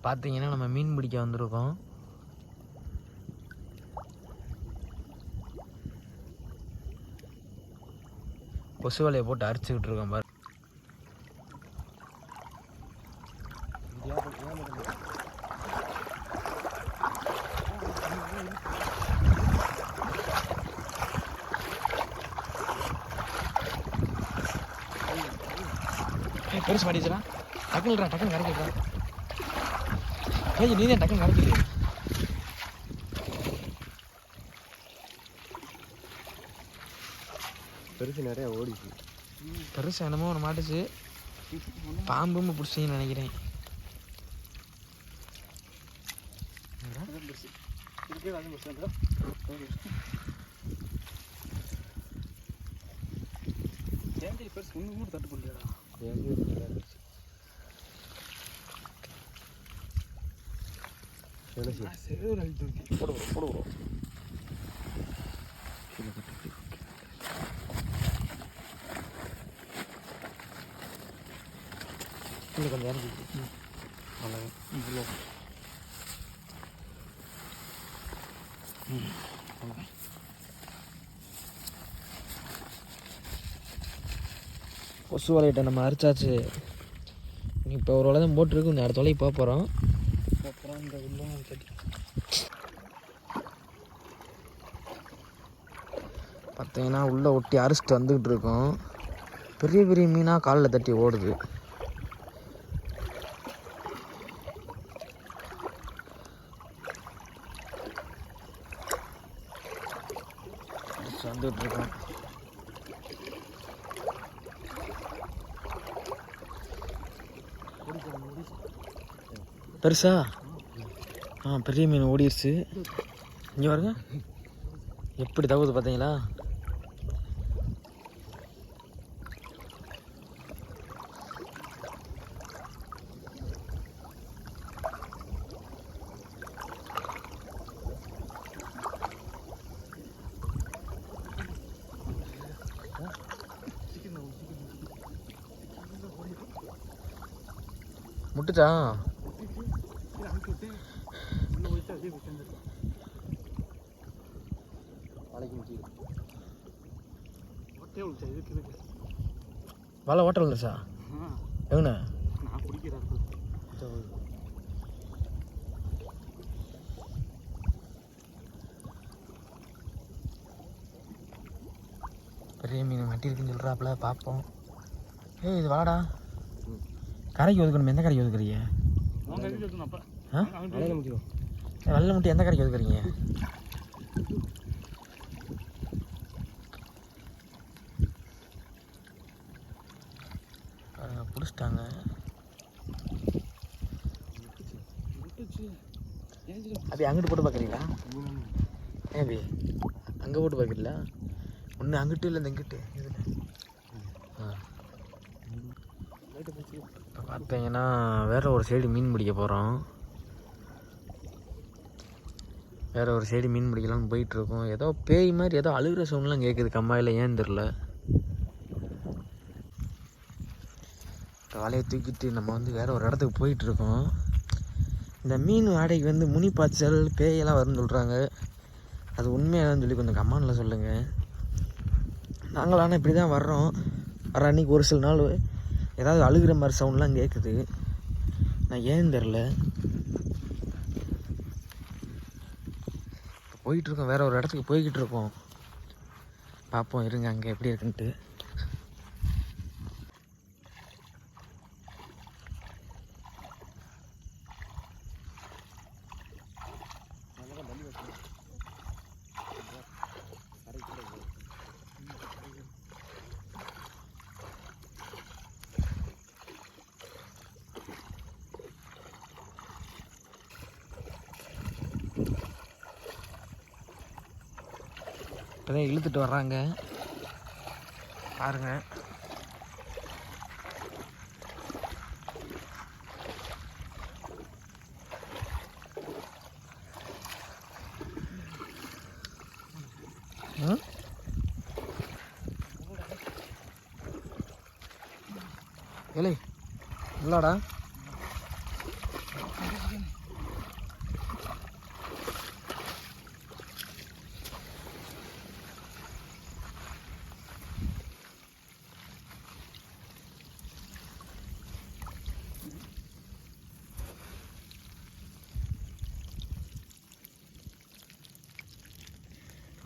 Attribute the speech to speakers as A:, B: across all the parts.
A: பார்த்தீங்கன்னா நம்ம மீன் பிடிக்க வந்திருக்கோம். கொசு வலையை போட்டு அரிச்சுக்கிட்டு இருக்கோம் பாரு. பெருசு மாட்டிச்சுடா. டக்குனுடா, டக்குன்னு கரைக்கிறா. நீ தான் டக்குன்னு கரைக்குது.
B: பெருசு நிறையா ஓடிச்சு.
A: பெருசு என்னமோ ஒன்று மாட்டுச்சு. பாம்பும் பிடிச்சிங்கன்னு நினைக்கிறேன். தட்டு பண்ணிடா. போடுவோம். இல்லை கொஞ்சம் இறங்கி அவ்வளோ இவ்வளோ கொசு வலையிட்ட நம்ம அரிச்சாச்சு. இப்போ ஒரு வலை தான் போட்டுருக்கு. கொஞ்சம் அடுத்த வலைக்கு போக போகிறோம். இந்த உள்ள தட்டி பார்த்தீங்கன்னா உள்ளே ஒட்டி அரிச்சிட்டு வந்துக்கிட்டு இருக்கோம். பெரிய பெரிய மீனாக காலில் தட்டி ஓடுது. வந்துட்டு இருக்கோம். பெருசா? பெரிய மீன் ஓடிடுச்சு. இங்கே பாருங்க எப்படி தகுது பார்த்தீங்களா? முட்டுச்சா? வலை ஓட்ட வந்துச்சா? எவன பெரிய மீன் மாட்டிருக்குன்னு சொல்கிறாப்புல. பார்ப்போம். இது வாடா. கரைக்கு ஒதுக்கணும். எந்த கரைக்கு ஒதுக்குறீங்க? வெள்ளை முட்டி எந்த கரைக்கு ஒதுக்குறீங்க? பிடிச்சிட்டாங்க. அப்படி அங்கிட்டு போட்டு பார்க்குறீங்களா? ஏபி அங்கே போட்டு பார்க்குறீங்களா? ஒன்று அங்கிட்டு இல்லை இந்த இங்கிட்டு இதில். இப்போ பார்த்தீங்கன்னா வேறு ஒரு சைடு மீன் பிடிக்க போகிறோம். வேறு ஒரு சைடு மீன் பிடிக்கலான்னு போயிட்டுருக்கோம். ஏதோ பேய் மாதிரி ஏதோ அழுகிற சவுண்ட்லாம் கேட்குது கம்மாயில். ஏன்னு தெரில. வலையை தூக்கிட்டு நம்ம வந்து வேறு ஒரு இடத்துக்கு போயிட்டுருக்கோம். இந்த மீன் வாடகைக்கு வந்து முனிப்பாய்ச்சல் பேயெல்லாம் வரும்னு சொல்கிறாங்க. அது உண்மையானு சொல்லி கொஞ்சம் கமெண்டில் சொல்லுங்கள். நாங்களான இப்படி தான் வர்றோம். வர அன்றைக்கி ஒரு சில நாள் ஏதாவது அழுகிற மாதிரி சவுண்ட்லாம் கேட்குது. நான் ஏன்னு தெரில. போயிட்டுருக்கோம். வேறு ஒரு இடத்துக்கு போய்கிட்டு இருக்கோம். பார்ப்போம் இருங்க அங்கே எப்படி இருக்குன்ட்டு. இப்போதான் இழுத்துட்டு வர்றாங்க பாருங்க. இல்லை இல்லடா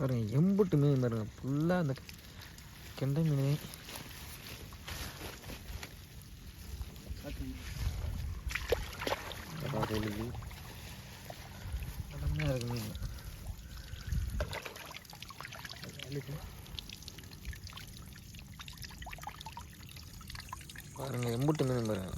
A: பாருங்க எம்புட்டு மீன் பாருங்க ஃபுல்லாக அந்த கெண்டை மீன். அருமையாக இருக்கு மீன். பாருங்க எம்புட்டு மீன் பாருங்க.